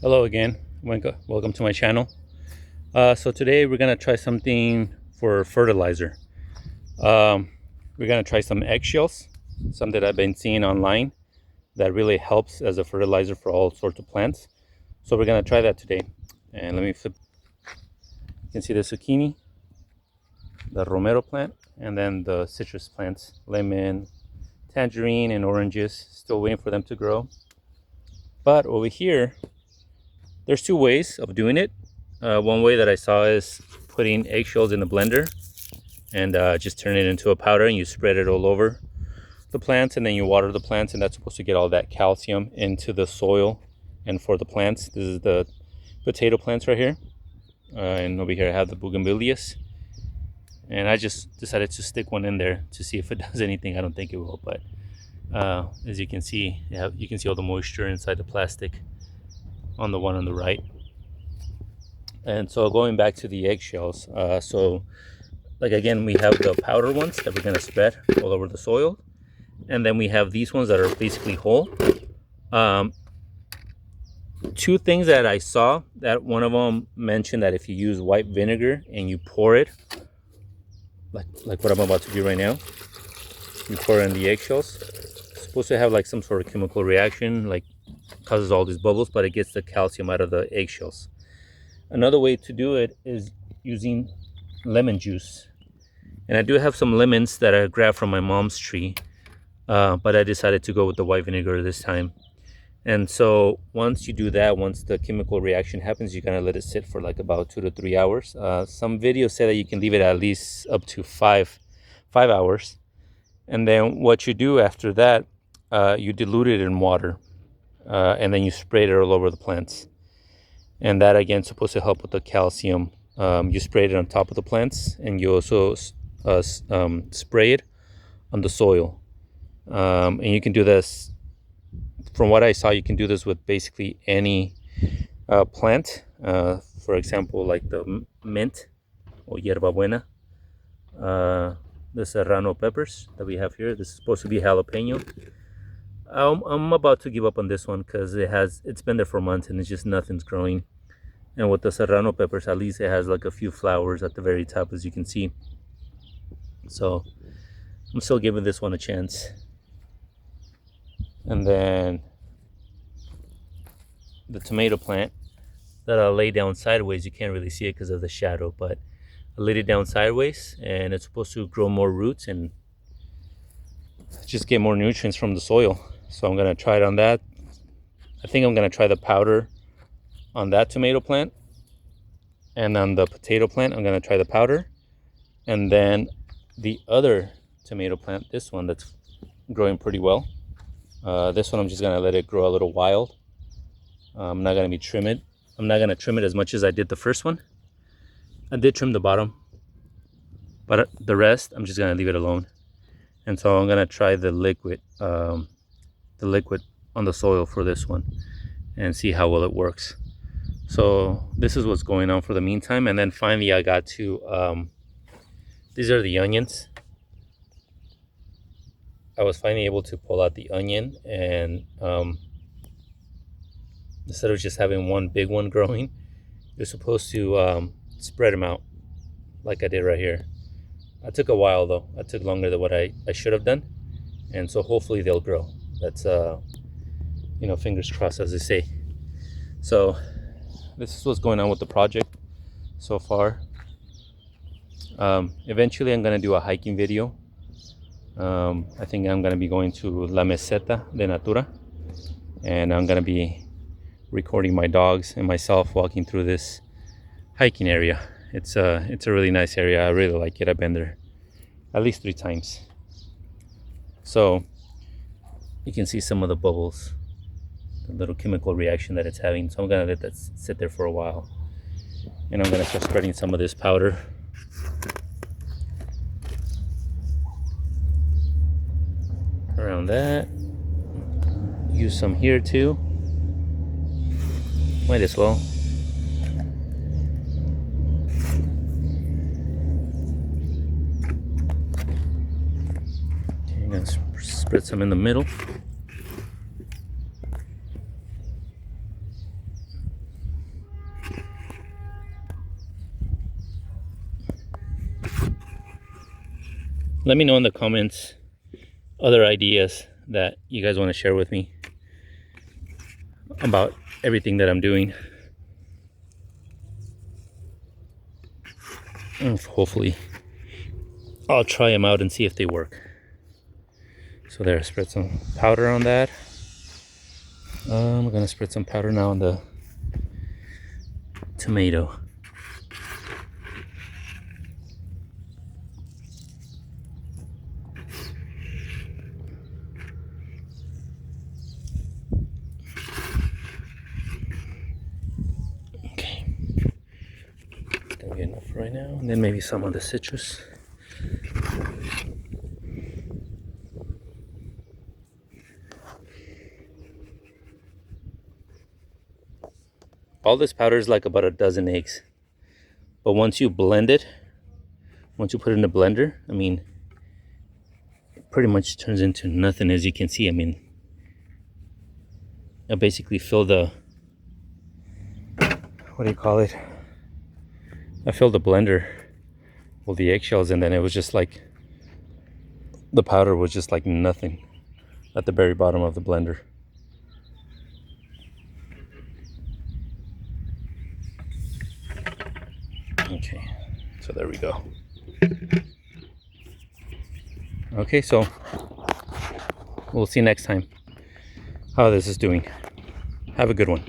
Hello again. Welcome to my channel. So today we're gonna try something for fertilizer. Um, we're gonna try some eggshells, some that I've been seeing online that really helps as a fertilizer for all sorts of plants. So we're gonna try that today. And let me flip. You can see the zucchini, the romero plant, and then the citrus plants, lemon, tangerine, and oranges. Still waiting for them to grow. But over here, there's two ways of doing it. One way that I saw is putting eggshells in the blender and just turn it into a powder, and you spread it all over the plants, and then you water the plants, and that's supposed to get all that calcium into the soil and for the plants. This is the potato plants right here, and over here I have the bougainvilleas, and I just decided to stick one in there to see if it does anything. I don't think it will, but as you can see, you can see all the moisture inside the plastic on the one on the right. And so going back to the eggshells, so like again, we have the powder ones that we're gonna spread all over the soil, and then we have these ones that are basically whole. Um, Two things that I saw, that one of them mentioned that if you use white vinegar and you pour it, like what I'm about to do right now, you pour it in the eggshells. It's supposed to have like some sort of chemical reaction, like causes all these bubbles, but it gets the calcium out of the eggshells. Another way to do it is using lemon juice. And I do have some lemons that I grabbed from my mom's tree, but I decided to go with the white vinegar this time. And so once you do that, once the chemical reaction happens, you gotta let it sit for like about 2 to 3 hours. Some videos say that you can leave it at least up to five hours. And then what you do after that, you dilute it in water, and then you spray it all over the plants. And that again is supposed to help with the calcium. You spray it on top of the plants, and you also spray it on the soil. And you can do this, from what I saw, you can do this with basically any plant. For example, like the mint or hierbabuena, the serrano peppers that we have here. This is supposed to be jalapeno. I'm about to give up on this one because it's been there for months and it's just nothing's growing. And with the serrano peppers, at least it has like a few flowers at the very top, as you can see. So I'm still giving this one a chance. And then the tomato plant that I lay down sideways, you can't really see it because of the shadow, but I laid it down sideways, and it's supposed to grow more roots and just get more nutrients from the soil. So I'm gonna try it on that. I think I'm gonna try the powder on that tomato plant, and on the potato plant I'm gonna try the powder, and then the other tomato plant, this one that's growing pretty well, this one I'm just gonna let it grow a little wild. I'm not gonna trim it as much as I did the first one. I did trim the bottom, but the rest I'm just gonna leave it alone. And so I'm gonna try the liquid on the soil for this one and see how well it works. So this is what's going on for the meantime. And then finally I got to, these are the onions. I was finally able to pull out the onion, and instead of just having one big one growing, you're supposed to spread them out like I did right here. It took a while though. It took longer than what I should have done. And so hopefully they'll grow. That's, fingers crossed, as they say. So this is what's going on with the project so far. Eventually I'm gonna do a hiking video. I think I'm gonna be going to La Meseta de Natura, and I'm gonna be recording my dogs and myself walking through this hiking area. It's a really nice area. I really like it. I've been there at least 3 times. So you can see some of the bubbles, the little chemical reaction that it's having. So I'm gonna let that sit there for a while, and I'm gonna start spreading some of this powder around that. Use some here too. Might as well. Okay, I'm gonna spread some in the middle. Let me know in the comments other ideas that you guys want to share with me about everything that I'm doing. And hopefully I'll try them out and see if they work. So there, spread some powder on that. I'm gonna spread some powder now on the tomato. Okay, that'll be enough right now, and then maybe some of the citrus. All this powder is like about a dozen eggs, but once you blend it, once you put it in the blender, I mean, it pretty much turns into nothing, as you can see. I mean, I basically fill the, what do you call it? I filled the blender with the eggshells, and then it was just like, the powder was just like nothing at the very bottom of the blender. Okay, so there we go. Okay, so we'll see next time how this is doing. Have a good one.